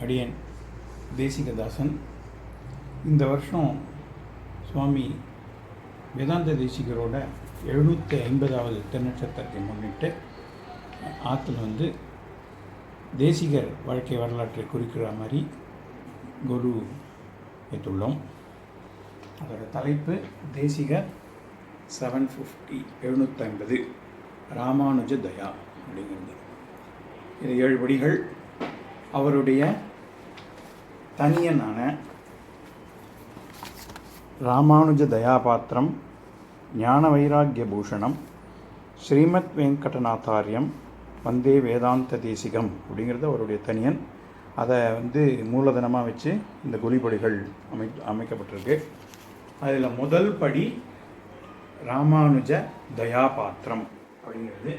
அடியன் தேசிகதாசன். இந்த வருஷம் சுவாமி வேதாந்த தேசிகரோட 750வது திருநட்சத்திரத்தை முன்னிட்டு ஆற்றுல தேசிகர் வாழ்க்கை வரலாற்றை குறிக்கிற மாதிரி குரு வைத்துள்ளோம். அதோட தலைப்பு தேசிகர் 750 ராமானுஜ தயா அப்படிங்கிறது. இது 7 படிகள். அவருடைய தனியனான ராமானுஜ தயாபாத்திரம், ஞான வைராக்கிய பூஷணம், ஸ்ரீமத் வெங்கடநாதாரியம், வந்தே வேதாந்த தேசிகம் அப்படிங்கிறது அவருடைய தனியன். அதை மூலதனமாக வச்சு இந்த குலிப்படிகள் அமைக்கப்பட்டிருக்கு. அதில் முதல் படி ராமானுஜ தயாபாத்திரம் அப்படிங்கிறது.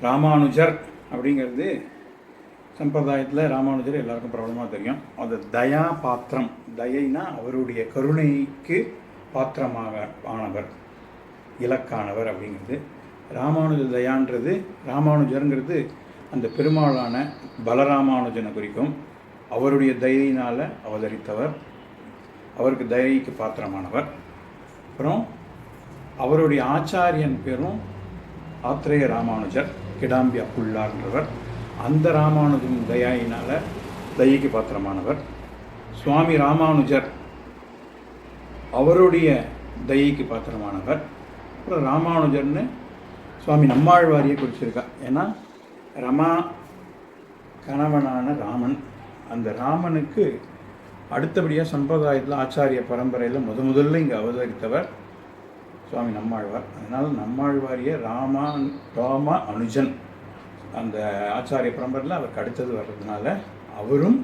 ராமானுஜர் அப்படிங்கிறது சம்பிரதாயத்தில் ராமானுஜர் எல்லாருக்கும் பிரபலமாக தெரியும். அது தயா பாத்திரம், தயைனா அவருடைய கருணைக்கு பாத்திரமாக ஆனவர், இலக்கானவர் அப்படிங்கிறது. ராமானுஜ தயான்றது, ராமானுஜருங்கிறது அந்த பெருமாளான பலராமானுஜனை குறிக்கும். அவருடைய தயையினால் அவதரித்தவர், அவருக்கு தயைக்கு பாத்திரமானவர். அப்புறம் அவருடைய ஆச்சாரியன் பேரும் ஆத்ரேய ராமானுஜர், கிடாம்பி அப்புள்ளார்ன்றவர். அந்த ராமானுஜன் தயாயினால் தயைக்கு பாத்திரமானவர். சுவாமி ராமானுஜர் அவருடைய தயைக்கு பாத்திரமானவர். அப்புறம் ராமானுஜர்னு சுவாமி நம்மாழ்வாரியை குறிச்சிருக்கா. ஏன்னா ரமா கணவனான ராமன், அந்த ராமனுக்கு அடுத்தபடியாக சம்பிரதாயத்தில் ஆச்சாரிய பரம்பரையில் முதல்ல இங்கே அவதரித்தவர் சுவாமி நம்மாழ்வார். அதனால் நம்மாழ்வாரிய ராம அனுஜன் அந்த ஆச்சாரிய பரம்பரையில் அவருக்கு அடுத்தது வர்றதுனால அவரும்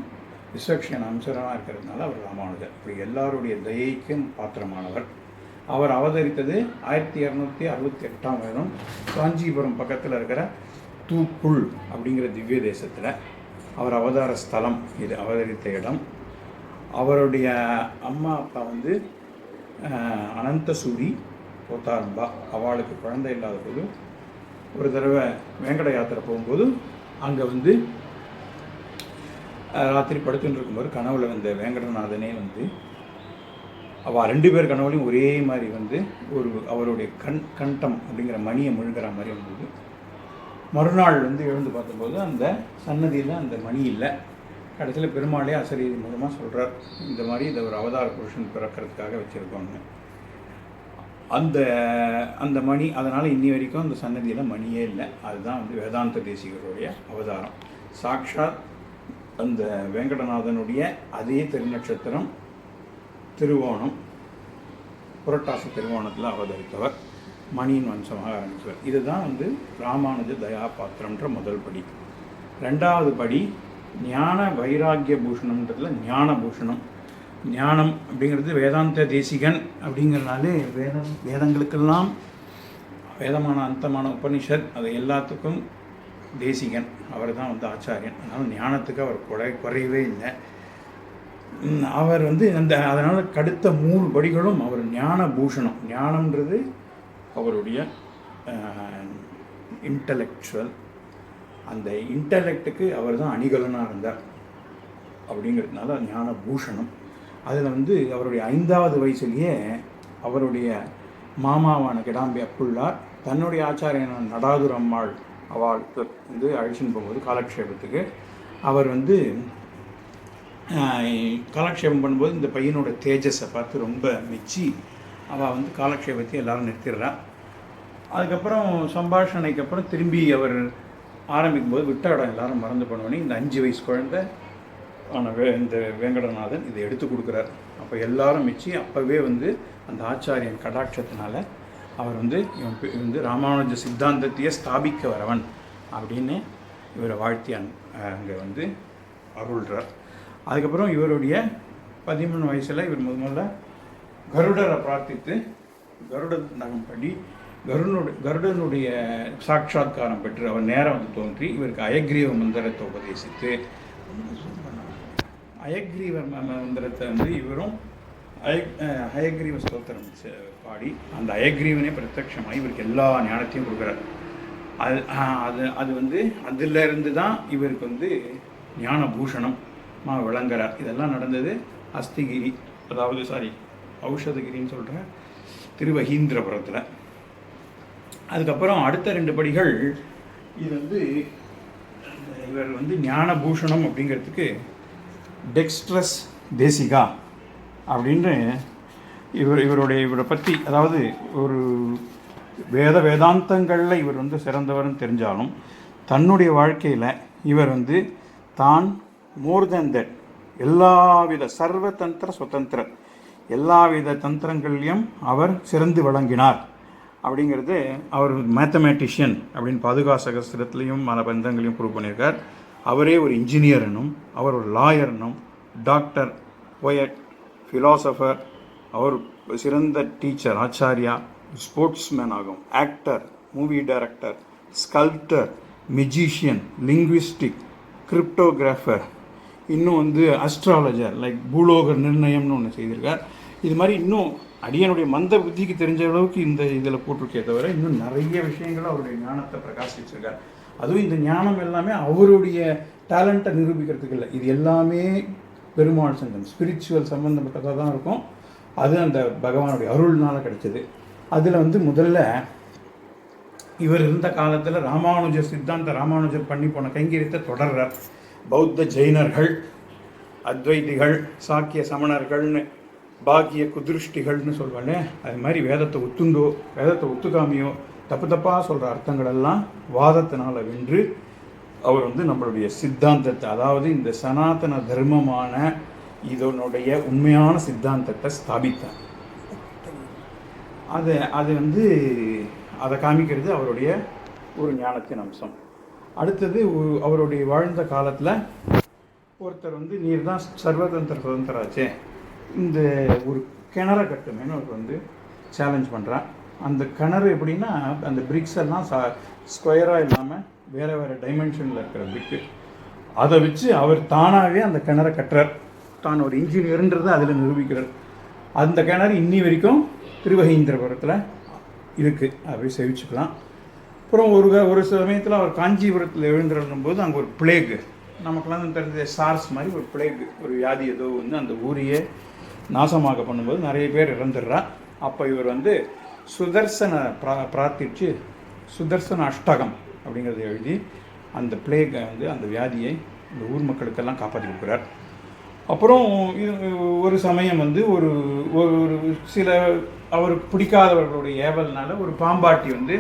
விஸ்வக்ஷேன அம்சரமாக இருக்கிறதுனால அவர் ராமானுஜர். இப்படி எல்லாருடைய தயைக்கும் பாத்திரமானவர். அவர் அவதரித்தது 1268ஆம் வருடம் காஞ்சிபுரம் பக்கத்தில் இருக்கிற தூப்புள் அப்படிங்கிற திவ்ய தேசத்தில். அவர் அவதார ஸ்தலம் இது, அவதரித்த இடம். அவருடைய அம்மா அப்பா அனந்தசூரி போத்தாரம்பா. அவளுக்கு குழந்தை இல்லாத போது ஒரு தடவை வேங்கட யாத்திரை போகும்போது அங்கே ராத்திரி படுத்துட்டு இருக்கும்போது கனவுல வேங்கடநாதனே அவள் 2 பேர் கனவுலையும் ஒரே மாதிரி ஒரு அவருடைய கண்டம் அப்படிங்கிற மணியை முழுகிற மாதிரி வந்தது. மறுநாள் எழுந்து பார்த்தபோது அந்த சன்னதியில் அந்த மணி இல்லை. கடைசியில் பெருமாளே அசரீதி மூலமாக சொல்கிறார், இந்த மாதிரி இதை ஒரு அவதார புருஷன் பிறக்கிறதுக்காக வச்சுருக்கோங்க. அந்த மணி, அதனால் இன்னி வரைக்கும் அந்த சன்னதியில் மணியே இல்லை. அதுதான் வேதாந்த தேசிகருடைய அவதாரம். சாக்ஷாத் அந்த வேங்கடநாதனுடைய அதே திருநட்சத்திரம் திருவோணம், புரட்டாசி திருவோணத்தில் அவதரித்தவர், மணியின் வம்சமாக ஆரம்பித்தவர். இதுதான் ராமானுஜ தயாபாத்திரம்ன்ற முதல் படி. 2வது படி ஞான வைராக்கிய பூஷணம்ன்றதுல ஞான பூஷணம். ஞானம் அப்படிங்கிறது வேதாந்த தேசிகன் அப்படிங்கிறனாலே வேதங்களுக்கெல்லாம் வேதமான அந்தமான உபனிஷத், அது எல்லாத்துக்கும் தேசிகன். அவர் தான் ஆச்சாரியன். அதனால் ஞானத்துக்கு அவர் குறையவே இல்லை. அவர் அதனால் கடுத்த 3 படிகளும் அவர் ஞான பூஷணம். ஞானம்ன்றது அவருடைய இன்டலெக்சுவல், அந்த இன்டலெக்டுக்கு அவர் தான் அணிகலனாக இருந்தார் அப்படிங்கிறதுனால ஞான பூஷணம். அதில் அவருடைய 5வது வயசுலேயே அவருடைய மாமாவான கிடாம்பி அப்புள்ளார் தன்னுடைய ஆச்சாரியனான நடாதுர் அம்மாள் அவளுக்கு அழைச்சின்னு போகும்போது காலக்ஷேபத்துக்கு அவர் காலக்ஷேபம் பண்ணும்போது இந்த பையனோட தேஜஸை பார்த்து ரொம்ப மெச்சி அவள் காலக்ஷேபத்தை எல்லாரும் நிறுத்திடுறா. அதுக்கப்புறம் சம்பாஷணைக்கு அப்புறம் திரும்பி அவர் ஆரம்பிக்கும்போது விட்ட இடம் எல்லாரும் மறந்து பண்ணுவோன்னே இந்த 5 வயசு குழந்தை இந்த வேங்கடநாதன் இதை எடுத்து கொடுக்குறார். அப்போ எல்லாரும் மிச்சி அப்போவே அந்த ஆச்சாரியன் கடாட்சத்தினால அவர் ராமானுஜ சித்தாந்தத்தையே ஸ்தாபிக்க வரவன் அப்படின்னு இவரை வாழ்த்தி அங்கே அருள்றார். அதுக்கப்புறம் இவருடைய 13 வயசில் இவர் முதல்ல கருடரை பிரார்த்தித்து கருட நகம் பண்ணி கருடனுடைய சாட்சாத்காரம் பெற்று அவர் நேரம் தோன்றி இவருக்கு அயக்ரீவ மந்திரத்தை உபதேசித்து, அயக்ரீவ மந்திரத்தை இவரும் ஹயக்ரீவ ஸ்தோத்திரம் பாடி அந்த அயக்ரீவனே பிரத்யட்சமாக இவருக்கு எல்லா ஞானத்தையும் கொடுக்குறார். அது அதிலிருந்து தான் இவருக்கு ஞான பூஷணம் விளங்குறார். இதெல்லாம் நடந்தது அஸ்திகிரி, அதாவது ஔஷதகிரின்னு சொல்கிற திருவகீந்திரபுரத்தில். அதுக்கப்புறம் அடுத்த 2 படிகள் இது வந்து இவர் வந்து ஞான பூஷணம் அப்படிங்கிறதுக்கு டெக்ஸ்ட்ரஸ் தேசிகா அப்படின்னு இவரை பற்றி, அதாவது ஒரு வேதாந்தங்களில் இவர் வந்து சிறந்தவர்னு தெரிஞ்சாலும் தன்னுடைய வாழ்க்கையில் இவர் வந்து தான் மோர் தேன் தட் எல்லாவித சர்வதந்திர சுதந்திர எல்லாவித தந்திரங்கள்லையும் அவர் சிறந்து விளங்கினார் அப்படிங்கிறது அவர் மேத்தமேட்டிஷியன் அப்படின்னு பாதுகா சகஸ்திரத்துலேயும் மன பந்தங்களையும் ப்ரூவ் பண்ணியிருக்கார். அவரே ஒரு இன்ஜினியர்னும் அவர் ஒரு லாயர்னும் டாக்டர், போயட், ஃபிலாசபர், அவர் சிறந்த டீச்சர், ஆச்சாரியா, ஸ்போர்ட்ஸ்மேன் ஆகும், actor, movie director, sculptor, magician, linguistic, cryptographer, இன்னும் வந்து அஸ்ட்ராலஜர் லைக் பூலோக நிர்ணயம்னு ஒன்று செய்திருக்கார். இது மாதிரி இன்னும் அடியனுடைய மந்த புத்திக்கு தெரிஞ்ச அளவுக்கு இந்த இதில் போட்டிருக்கே தவிர இன்னும் நிறைய விஷயங்கள் அவருடைய ஞானத்தை பிரகாசிச்சிருக்கார். அதுவும் இந்த ஞானம் எல்லாமே அவருடைய டேலண்ட்டை நிரூபிக்கிறதுக்கு இல்லை, இது எல்லாமே பெருமாள் சங்கம் ஸ்பிரிச்சுவல் சம்மந்தப்பட்டதாக தான் இருக்கும். அது அந்த பகவானுடைய அருள்னால் கிடைச்சது. அதில் வந்து முதல்ல இவர் இருந்த காலத்தில் ராமானுஜர் சித்தாந்த ராமானுஜர் பண்ணி போன கைங்கரியத்தை தொடர்றார். பௌத்த ஜெயினர்கள், அத்வைதிகள், சாக்கிய சமணர்கள்னு பாக்கிய குதிருஷ்டிகள்னு சொல்வாங்க. அது மாதிரி வேதத்தை ஒத்துண்டோ வேதத்தை ஒத்துக்காமையோ தப்பாக சொல்கிற அர்த்தங்களெல்லாம் வாதத்தினால் வென்று அவர் வந்து நம்மளுடைய சித்தாந்தத்தை, அதாவது இந்த சனாதன தர்மமான இதனுடைய உண்மையான சித்தாந்தத்தை ஸ்தாபித்தார். அது வந்து அதை காமிக்கிறது அவருடைய ஒரு ஞானத்தின் அம்சம். அடுத்தது அவருடைய வாழ்ந்த காலத்தில் ஒருத்தர் வந்து நீர் தான் சர்வதந்திர சுதந்திராச்சே, இந்த ஒரு கிணறை கட்டுமேன்னு அவர் வந்து சேலஞ்ச் பண்ணுறான். அந்த கிணறு எப்படின்னா அந்த பிரிக்ஸ் எல்லாம் ஸ்கொயராக இல்லாமல் வேறு வேறு டைமென்ஷனில் இருக்கிற பிரிக்கு, அதை வச்சு அவர் தானாகவே அந்த கிணறை கட்டுறார். தான் ஒரு இன்ஜினியர்ன்றதை அதில் நிரூபிக்கிறார். அந்த கிணறு இன்னி வரைக்கும் திருவகீந்திரபுரத்தில் இருக்குது, அதை சேவிச்சுக்கலாம். அப்புறம் ஒரு சமயத்தில் அவர் காஞ்சிபுரத்தில் எழுந்திருக்கும் போது அங்கே ஒரு பிளேகு, நமக்கெல்லாம் தெரிஞ்ச சார்ஸ் மாதிரி ஒரு பிளேகு, ஒரு வியாதி ஏதோ வந்து அந்த ஊரையே நாசமாக பண்ணும்போது நிறைய பேர் இறந்துடுறா. அப்போ இவர் வந்து சுதர்சன பிரார்த்திச்சு சுதர்சன அஷ்டகம் அப்படிங்கிறத எழுதி அந்த பிளேகை வந்து அந்த வியாதியை இந்த ஊர் மக்களுக்கெல்லாம் காப்பாற்றி கொடுக்குறார். அப்புறம் ஒரு சமயம் வந்து ஒரு ஒரு சில அவருக்கு பிடிக்காதவர்களுடைய ஏவல்னால ஒரு பாம்பாட்டி வந்து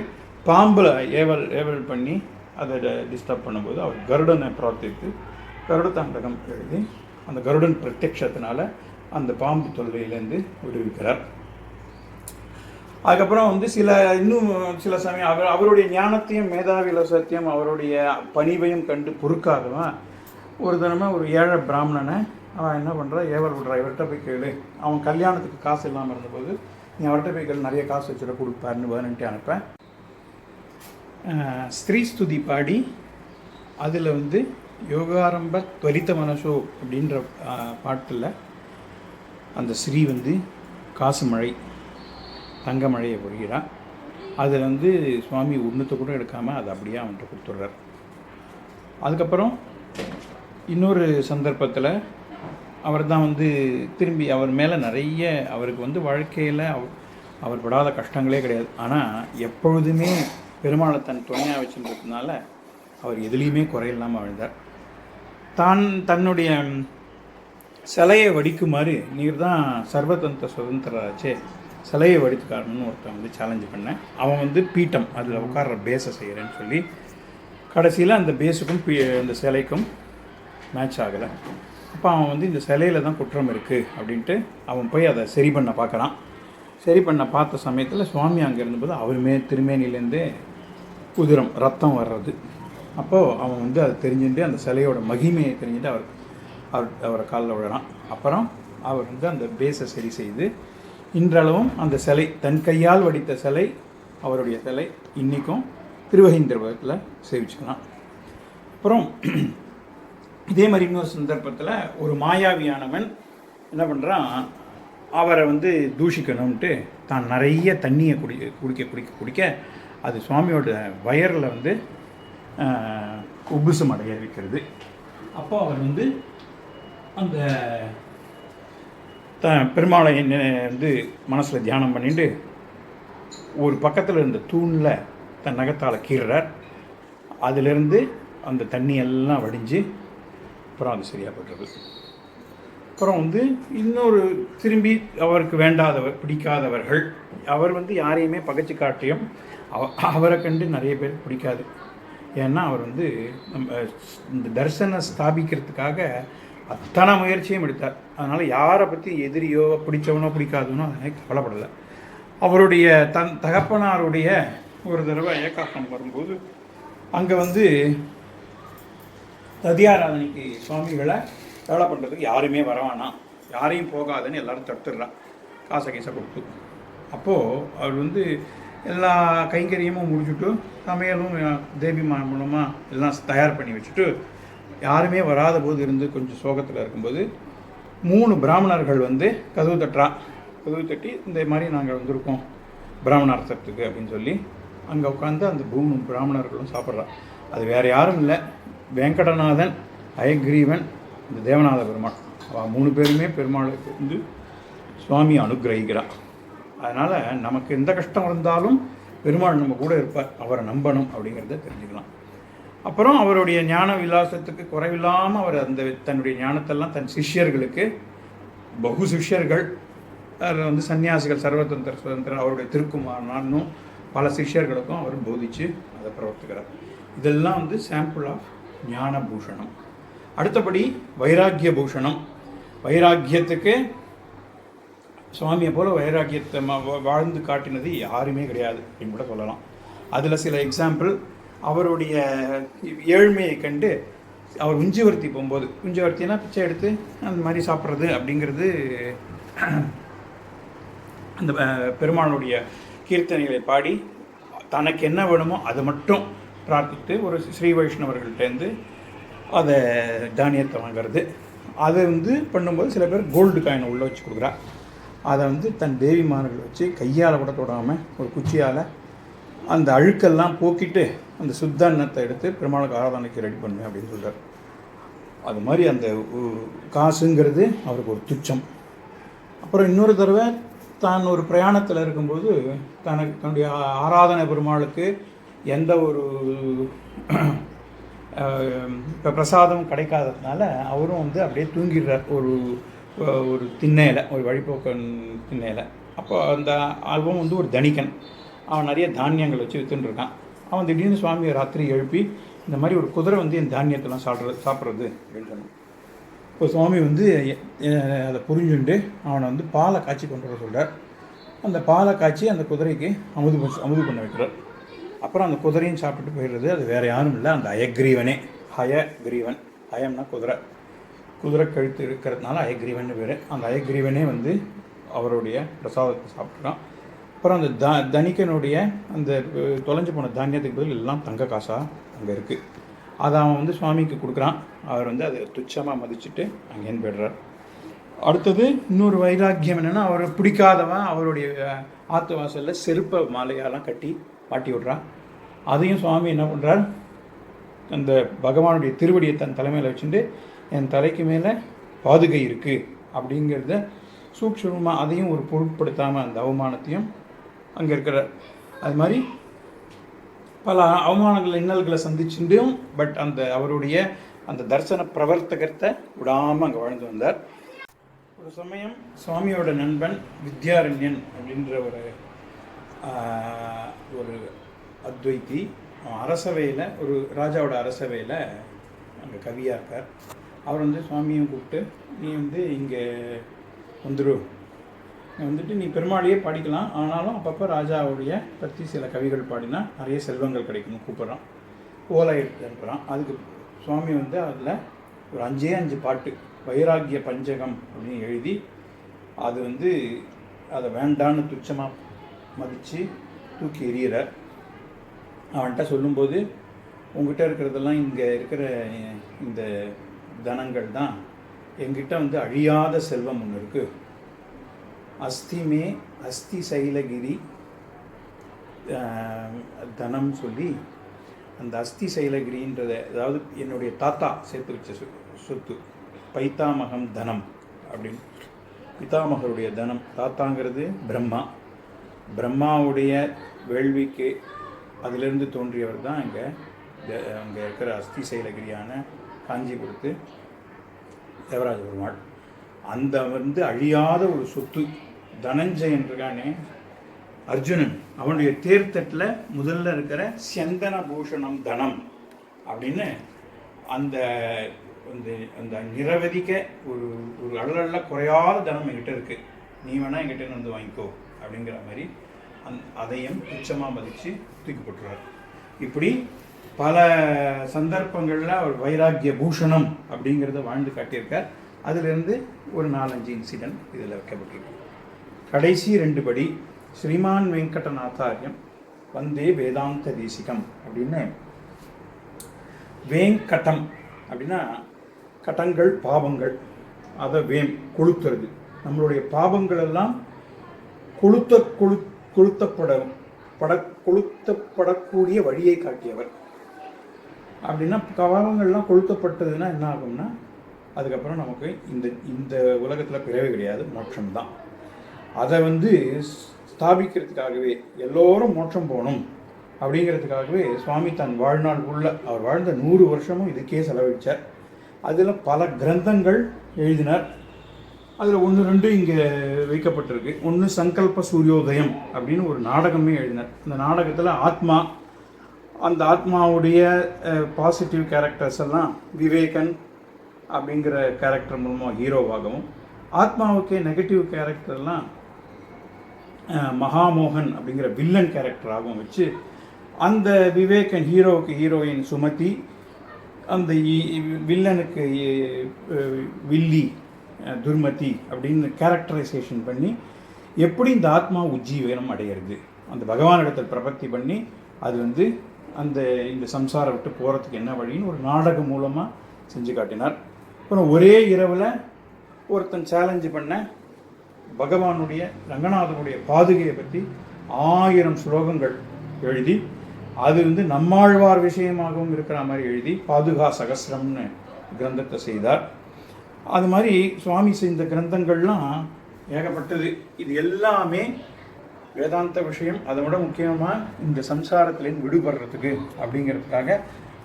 பாம்பில் ஏவல் பண்ணி அதை டிஸ்டர்ப் பண்ணும்போது அவர் கருடனை பிரார்த்தித்து கருடதாண்டகம் எழுதி அந்த கருடன் பிரத்யக்ஷத்தினால அந்த பாம்பு தொல்லையிலேருந்து விடுவிக்கிறார். அதுக்கப்புறம் வந்து இன்னும் சில சமயம் அவருடைய ஞானத்தையும் மேதாவிலாசத்தையும் அவருடைய பணிவையும் கண்டு பொறுக்காதவன் ஒரு தினமாக ஒரு ஏழை பிராமணனை அவன் என்ன பண்ணுறா, ஏவல் விடுறா, இவர்கிட்ட போய் கேளு, அவன் கல்யாணத்துக்கு காசு இல்லாமல் இருந்தபோது நீ அவர்கிட்ட போய் கேளு, நிறைய காசு வச்சுட கொடுப்பாருன்னு வேணுன்ட்டு அனுப்பேன். ஸ்ரீ ஸ்துதி பாடி அதில் வந்து யோகாரம்ப துவரித்த மனசோ அப்படின்ற பாட்டில் அந்த ஸ்ரீ வந்து காசு மழை தங்க மழையை பொழிகிறான். அதில் வந்து சுவாமி ஒன்றுத்தை கூட எடுக்காமல் அதை அப்படியே அவன்கிட்ட கொடுத்துட்றார். அதுக்கப்புறம் இன்னொரு சந்தர்ப்பத்தில் அவர் தான் வந்து திரும்பி அவர் மேலே நிறைய அவருக்கு வந்து வாழ்க்கையில் அவர் படாத கஷ்டங்களே கிடையாது. ஆனால் எப்பொழுதுமே பெருமாளை தன் துணையாக வச்சுன்றதுனால அவர் எதுலேயுமே குறையில்லாமல் வாழ்ந்தார். தன்னுடைய சிலையை வடிக்குமாறு நீர் தான் சர்வதந்திர சுதந்திராச்சே, சிலையை வடித்துக்காரன்னு ஒருத்தன் வந்து சேலஞ்சு பண்ணேன். அவன் வந்து பீட்டம் அதில் உட்கார்ற பேஸை செய்கிறேன்னு சொல்லி கடைசியில் அந்த பேஸுக்கும் அந்த சிலைக்கும் மேட்ச் ஆகலை. அப்போ அவன் வந்து இந்த சிலையில் தான் குற்றம் இருக்குது அப்படின்ட்டு அவன் போய் அதை சரி பண்ண பார்க்குறான். சரி பண்ண பார்த்த சமயத்தில் சுவாமி அங்கே இருந்தபோது அவருமே திருமேனிலேருந்தே உதிரம் ரத்தம் வர்றது. அப்போது அவன் வந்து அதை தெரிஞ்சுட்டு அந்த சிலையோட மகிமையை தெரிஞ்சுட்டு அவரை காலில் விழறான். அப்புறம் அவர் வந்து அந்த பேஸை சரி செய்து இன்றளவும் அந்த சிலை தன் கையால் வடித்த சிலை அவருடைய சிலை இன்றைக்கும் திருவகீந்திரபுரத்தில் சேவிச்சுக்கலாம். அப்புறம் இதே மாதிரி இன்னொரு சந்தர்ப்பத்தில் ஒரு மாயாவியானவன் என்ன பண்ணுறான், அவரை வந்து தூஷிக்கணும்ன்ட்டு தான் நிறைய தண்ணியை குடிக்க அது சுவாமியோட வயரில் வந்து உப்புசம் அடைய வைக்கிறது. அப்போ அவர் வந்து அந்த பெருமாளை வந்து மனசில் தியானம் பண்ணிட்டு ஒரு பக்கத்தில் இருந்த தூணில் தன் நகத்தால் கீறுறார். அதிலிருந்து அந்த தண்ணி எல்லாம் வடிஞ்சு அப்புறம் அது சரியாக போட்டுறது. அப்புறம் வந்து இன்னொரு திரும்பி அவருக்கு வேண்டாதவர் பிடிக்காதவர்கள், அவர் வந்து யாரையுமே பகைச்சு காட்டியும் அவரை கண்டு நிறைய பேர் பிடிக்காது. ஏன்னா அவர் வந்து நம்ம இந்த தரிசனம் ஸ்தாபிக்கிறதுக்காக அத்தனை முயற்சியும் எடுத்தார். அதனால் யாரை பற்றி எதிரியோ பிடிச்சவனோ பிடிக்காதவனோ அதனை கவலைப்படலை. அவருடைய தகப்பனாருடைய ஒரு தடவை ஏகாசனம் வரும்போது அங்கே வந்து ததியாராதனைக்கு சுவாமிகளை வேலை பண்ணுறதுக்கு யாருமே வரவானாம், யாரையும் போகாதுன்னு எல்லோரும் தடுத்துடுறான் காசை கீசை கொடுத்து. அப்போது அவர் வந்து எல்லா கைங்கரியமும் முடிச்சுட்டு சமையலும் தேவி மூலமாக எல்லாம் தயார் பண்ணி வச்சுட்டு யாருமே வராத போது இருந்து கொஞ்சம் சோகத்தில் இருக்கும்போது 3 பிராமணர்கள் வந்து கதவு தட்டி இந்த மாதிரி நாங்கள் வந்திருக்கோம் பிராமணார்த்தத்துக்கு அப்படின்னு சொல்லி அங்கே உட்காந்து அந்த 3 பிராமணர்களும் சாப்பிட்றான். அது வேறு யாரும் இல்லை, வெங்கடநாதன், அயக்ரீவன், இந்த தேவநாத பெருமாள். அவன் 3 பேருமே பெருமாளுக்கு வந்து சுவாமி அனுகிரகிக்கிறான். அதனால் நமக்கு எந்த கஷ்டம் இருந்தாலும் பெருமாள் நம்ம கூட இருப்பார், அவரை நம்பணும் அப்படிங்கிறத தெரிஞ்சுக்கலாம். அப்புறம் அவருடைய ஞான விலாசத்துக்கு குறைவில்லாமல் அவர் அந்த தன்னுடைய ஞானத்தெல்லாம் தன் சிஷ்யர்களுக்கு, பகு சிஷ்யர்கள், அதில் வந்து சன்னியாசிகள், சர்வதந்திர சுதந்திரன், அவருடைய திருக்குமாரனும் பல சிஷ்யர்களுக்கும் அவர் போதித்து அதை பிரவர்த்திக்கிறார். இதெல்லாம் வந்து சாம்பிள் ஆஃப் ஞான பூஷணம். அடுத்தபடி வைராக்கிய பூஷணம். வைராக்கியத்துக்கு சுவாமியை போல் வைராக்கியத்தை வாழ்ந்து காட்டினது யாருமே கிடையாது அப்படின்னு கூட சொல்லலாம். அதில் சில எக்ஸாம்பிள், அவருடைய ஏழ்மையை கண்டு அவர் உஞ்சிவர்த்தி போகும்போது, உஞ்சிவர்த்தினா பிச்சை எடுத்து அந்த மாதிரி சாப்பிட்றது அப்படிங்கிறது, அந்த பெருமாளுடைய கீர்த்தனைகளை பாடி தனக்கு என்ன வேணுமோ அதை மட்டும் பிரார்த்தித்து ஒரு ஸ்ரீ வைஷ்ணவர்கள்ட்டேருந்து அதை தானியத்தை வாங்கிறது. அதை வந்து பண்ணும்போது சில பேர் கோல்டு காயினை உள்ளே வச்சு கொடுக்குறா. அதை வந்து தன் தேவிமார்கள் வச்சு கையால் கூட தொடாமல் ஒரு குச்சியால் அந்த அழுக்கெல்லாம் போக்கிட்டு அந்த சுத்த அன்னத்தை எடுத்து பெருமாளுக்கு ஆராதனைக்கு ரெடி பண்ணுவேன் அப்படின்னு சொல்கிறார். அது மாதிரி அந்த காசுங்கிறது அவருக்கு ஒரு துச்சம். அப்புறம் இன்னொரு தடவை தான் ஒரு பிரயாணத்தில் இருக்கும்போது தன்னுடைய ஆராதனை பெருமாளுக்கு எந்த ஒரு இப்போ பிரசாதம் கிடைக்காததுனால அவரும் வந்து அப்படியே தூங்கிடுறார் ஒரு திண்ணையில், ஒரு வழிபோக்கன் திண்ணையில். அப்போ அந்த ஆல்பம் வந்து ஒரு தனிக்கன், அவன் நிறைய தானியங்கள் வச்சு விற்றுருக்கான். அவன் திடீர்னு சுவாமியை ராத்திரி எழுப்பி இந்த மாதிரி ஒரு குதிரை வந்து என் தானியத்தெல்லாம் சாப்பிட்றது அப்படின்னு சொன்னான். இப்போ சுவாமி வந்து அதை புரிஞ்சுண்டு அவனை வந்து பாலை காய்ச்சி கொண்டு வர சொல்கிறார். அந்த பாலை காய்ச்சி அந்த குதிரைக்கு அமுது பண்ண வைக்கிறார். அப்புறம் அந்த குதிரையும் சாப்பிட்டு போயிடுறது. அது வேறு யாரும் இல்லை, அந்த அயக்ரீவனே. ஹயக்ரீவன், ஹயம்னா குதிரை கழுத்து இருக்கிறதுனால அயக்ரீவன் பேர். அந்த அயக்ரீவனே வந்து அவருடைய பிரசாதத்தை சாப்பிட்றான். அப்புறம் அந்த தனிக்கனுடைய அந்த தொலைஞ்சு போன தானியத்துக்கு பதில் எல்லாம் தங்க காசாக அங்கே இருக்குது. அதை அவன் வந்து சுவாமிக்கு கொடுக்குறான். அவர் வந்து அதை துச்சமாக மதிச்சுட்டு அங்கேன்னு போய்டுறார். அடுத்தது இன்னொரு வைராக்கியம் என்னென்னா, அவர் பிடிக்காதவன் அவருடைய ஆற்று வாசலில் செருப்பை மாலையாலாம் கட்டி பாட்டி விட்றான். அதையும் சுவாமி என்ன பண்ணுறார், அந்த பகவானுடைய திருவடியை தன் தலைமையில் வச்சுட்டு என் தலைக்கு மேலே பாதுகை இருக்குது அப்படிங்கிறத சூக்ஷ்மமாக அதையும் ஒரு பொருட்படுத்தாமல் அந்த அவமானத்தையும் அங்கே இருக்கிறார். அது மாதிரி பல அவமானங்கள் இன்னல்களை சந்திச்சுட்டும் பட் அந்த அவருடைய அந்த தரிசன பிரவர்த்தகத்தை விடாமல் அங்கே வாழ்ந்து வந்தார். ஒரு சமயம் சுவாமியோட நண்பன் வித்யாரண்யன் அப்படின்ற ஒரு அத்வைத்தி அரசவையில், ஒரு ராஜாவோட அரசவையில் அங்கே கவியாக இருக்கார். அவர் வந்து சுவாமியும் கூப்பிட்டு, நீ வந்து இங்கே வந்துடு, வந்துட்டு நீ பெருமாளையே படிக்கலாம், ஆனாலும் அப்பப்போ ராஜாவுடைய பற்றி சில கவிகள் பாடினா நிறைய செல்வங்கள் கிடைக்கும்னு கூப்பிட்றான். ஓலை எடுத்து அனுப்புகிறான். அதுக்கு சுவாமி வந்து அதில் ஒரு 5 பாட்டு வைராக்கிய பஞ்சகம் அப்படின்னு எழுதி அது வந்து அதை வேண்டான்னு துச்சமாக மதித்து தூக்கி எறிகிறார். அவன்கிட்ட சொல்லும்போது, உங்ககிட்ட இருக்கிறதெல்லாம் இங்கே இருக்கிற இந்த தனங்கள் தான், எங்கிட்ட வந்து அழியாத செல்வம் ஒன்று இருக்குது. அஸ்திமே அஸ்தி சைலகிரி தனம் சொல்லி அந்த அஸ்தி சைலகிரின்றத, அதாவது என்னுடைய தாத்தா சேர்த்து வச்ச சொத்து, பைத்தாமகம் தனம் அப்படின்னு, பிதாமகருடைய தனம். தாத்தாங்கிறது பிரம்மா, பிரம்மாவுடைய வேள்விக்கு அதிலிருந்து தோன்றியவர் தான் இங்கே அங்கே இருக்கிற அஸ்தி சைலகிரியான காஞ்சிபுரத்து தேவராஜ பெருமாள். அந்த வந்து அழியாத ஒரு சொத்து. தனஞ்சயன் இருக்கானே அர்ஜுனன், அவனுடைய தேர்தட்டில் முதல்ல இருக்கிற சந்தன பூஷணம் தனம் அப்படின்னு அந்த அந்த நிரவதிக்க ஒரு ஒரு அளவுல குறையாத தனம் என்கிட்ட இருக்குது, நீ வேணால் என்கிட்ட வந்து வாங்கிக்கோ அப்படிங்கிற மாதிரி அதையும் உச்சமாக மதித்து தூக்கி போட்டுருவார். இப்படி பல சந்தர்ப்பங்களில் அவர் வைராக்கிய பூஷணம் அப்படிங்கிறத வாழ்ந்து காட்டியிருக்கார். அதிலிருந்து ஒரு 4-5 இன்சிடென்ட் இதில் வைக்கப்பட்டிருக்கு. கடைசி 2 படி ஸ்ரீமான் வெங்கடநாத்தாரியம் வந்தே வேதாந்த தேசிகம் அப்படின்னு. வேங்கடம் அப்படின்னா கடங்கள் பாவங்கள், அதை கொளுத்துறது. நம்மளுடைய பாவங்கள் எல்லாம் கொளுத்தப்படக்கூடிய வழியை காட்டியவர். அப்படின்னா பாவங்கள்லாம் கொளுத்தப்பட்டதுன்னா என்ன ஆகும்னா அதுக்கப்புறம் நமக்கு இந்த உலகத்தில் பிறவே கிடையாது, மோட்சம்தான். அதை வந்து ஸ்தாபிக்கிறதுக்காகவே எல்லோரும் மோட்சம் போகணும் அப்படிங்கிறதுக்காகவே சுவாமி தன் வாழ்நாள் உள்ள அவர் வாழ்ந்த 100 வருஷமும் இதுக்கே செலவழித்தார். அதில் பல கிரந்தங்கள் எழுதினார். அதில் 1-2 இங்கே வைக்கப்பட்டிருக்கு. ஒன்று சங்கல்ப சூரியோதயம் அப்படின்னு ஒரு நாடகமே எழுதினார். அந்த நாடகத்தில் ஆத்மா, அந்த ஆத்மாவுடைய பாசிட்டிவ் கேரக்டர்ஸ் எல்லாம் விவேகன் அப்படிங்கிற கேரக்டர் மூலமாக ஹீரோவாகவும், ஆத்மாவுக்கே நெகட்டிவ் கேரக்டர்லாம் மகாமோகன் அப்படிங்கிற வில்லன் கேரக்டராகவும் வச்சு, அந்த விவேகன் ஹீரோவுக்கு ஹீரோயின் சுமதி, அந்த வில்லனுக்கு வில்லி துர்மதி அப்படின்னு கேரக்டரைசேஷன் பண்ணி எப்படி இந்த ஆத்மா உஜ்ஜீவனம் அடையிறது, அந்த பகவானிடத்தில் பிரபத்தி பண்ணி அது வந்து இந்த சம்சாரம் விட்டு போகிறதுக்கு என்ன வழின்னு ஒரு நாடகம் மூலமாக செஞ்சு காட்டினார். அப்புறம் ஒரே இரவில் ஒருத்தன் சேலஞ்சு பண்ண பகவானுடைய ரங்கநாதனுடைய பாதுகையை பற்றி 1000 ஸ்லோகங்கள் எழுதி, அது வந்து நம்மாழ்வார் விஷயமாகவும் இருக்கிற மாதிரி எழுதி பாதுகா சகஸ்ரம்னு கிரந்தத்தை செய்தார். அது மாதிரி சுவாமி செய்த கிரந்தங்கள்லாம் ஏகப்பட்டது. இது எல்லாமே வேதாந்த விஷயம். அதை விட முக்கியமாக இந்த சம்சாரத்திலேருந்து விடுபடுறதுக்கு அப்படிங்கிறதுக்காக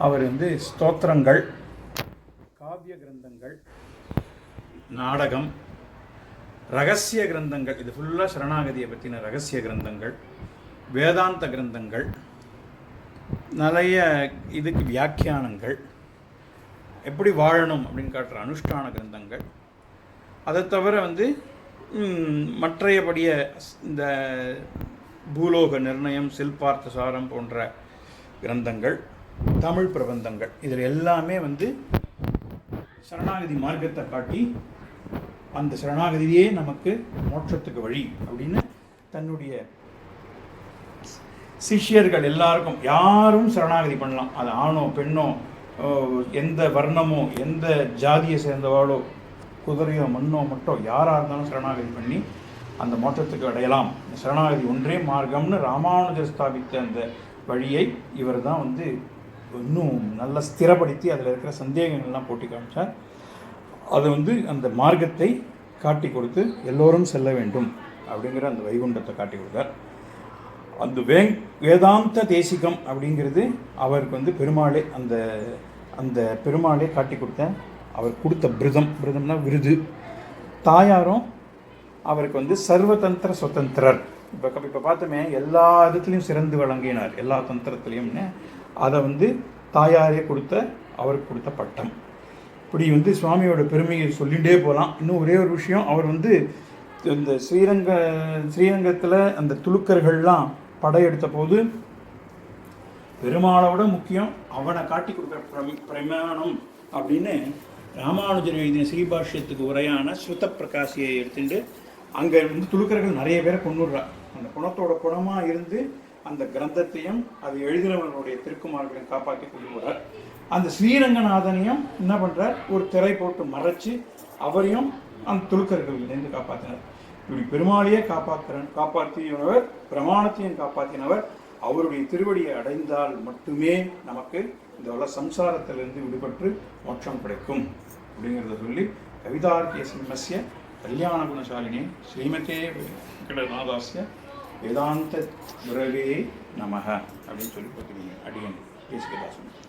அவர் வந்து ஸ்தோத்திரங்கள், காவிய கிரந்தங்கள், நாடகம், ரகசிய கிரந்தங்கள், இது ஃபுல்லாக சரணாகதியை பற்றின ரகசிய கிரந்தங்கள், வேதாந்த கிரந்தங்கள், நிறைய இதுக்கு வியாக்கியானங்கள், எப்படி வாழணும் அப்படின்னு காட்டுற அனுஷ்டான கிரந்தங்கள், அதை தவிர வந்து மற்றையபடிய இந்த பூலோக நிர்ணயம், சில்பார்த்த சாரம் போன்ற கிரந்தங்கள், தமிழ் பிரபந்தங்கள், இதில் எல்லாமே வந்து சரணாகதி மார்க்கத்தை காட்டி அந்த சரணாகதியே நமக்கு மோட்சத்துக்கு வழி அப்படின்னு தன்னுடைய சிஷ்யர்கள் எல்லாருக்கும், யாரும் சரணாகதி பண்ணலாம். அது ஆணோ பெண்ணோ, எந்த வர்ணமோ, எந்த ஜாதியை சேர்ந்தவாளோ, குதிரையோ மண்ணோ மட்டும் யாராக இருந்தாலும் சரணாகதி பண்ணி அந்த மோட்சத்துக்கு அடையலாம். சரணாகதி ஒன்றே மார்க்கம்னு ராமானுஜர் ஸ்தாபித்த அந்த வழியை இவர் தான் வந்து இன்னும் நல்லா ஸ்திரப்படுத்தி அதில் இருக்கிற சந்தேகங்கள்லாம் போட்டி காமிச்சார். அது வந்து அந்த மார்க்கத்தை காட்டி கொடுத்து எல்லோரும் செல்ல வேண்டும் அப்படிங்கிற அந்த வைகுண்டத்தை காட்டி கொடுத்தார். அந்த வேதாந்த தேசிகம் அப்படிங்கிறது அவருக்கு வந்து பெருமாளே அந்த பெருமாளே காட்டி கொடுத்த, அவர் கொடுத்த பிருதம்னா விருது. தாயாரும் அவருக்கு வந்து சர்வதந்திர சுதந்திரர். இப்போ பார்த்தோமே எல்லா இடத்துலையும் சிறந்து வழங்கினார், எல்லா தந்திரத்துலேயும்னு. அதை வந்து தாயாரே அவருக்கு கொடுத்த பட்டம். இப்படி வந்து சுவாமியோட பெருமையை சொல்லிகிட்டே போகலாம். இன்னும் ஒரே ஒரு விஷயம், அவர் வந்து இந்த ஸ்ரீரங்கத்தில் அந்த துலுக்கர்கள்லாம் படையெடுத்த போது பெருமாளோட முக்கியம் அவனை காட்டி கொடுக்குற பிரமாணம் அப்படின்னு ராமானுஜர் எழுதின ஸ்ரீபாஷ்யத்துக்கு உரையான ஸ்ருத பிரகாசியை எடுத்துட்டு அங்கே வந்து துலுக்கர்கள் நிறைய பேரை கொண்டுடுறா. அந்த குணத்தோட குணமாக இருந்து அந்த கிரந்தத்தையும் அது எழுதினவர்களுடைய திருக்குமார்களையும் காப்பாற்றி கொண்டு போகிறார். அந்த ஸ்ரீரங்கநாதனையும் என்ன பண்ணுறார், ஒரு திரை போட்டு மறைச்சி அவரையும் அந்த துலுக்கர்கள்லேருந்து காப்பாற்றினார். இப்படி பெருமாளையே காப்பாற்றினவர், பிரமாணத்தையும் காப்பாற்றினவர், அவருடைய திருவடியை அடைந்தால் மட்டுமே நமக்கு இந்த உள்ள சம்சாரத்திலிருந்து விடுபட்டு மோட்சம் கிடைக்கும் அப்படிங்கிறத சொல்லி கவிதார்க்கிய சிம்மஸ்ய கல்யாண குணசாலினி ஸ்ரீமதே வெங்கடநாதாஸ்ய வேதாந்த குரவே நமக அப்படின்னு சொல்லி பார்த்துருக்கீங்க. அடியன் பேசுகிறதா சொன்னேன்.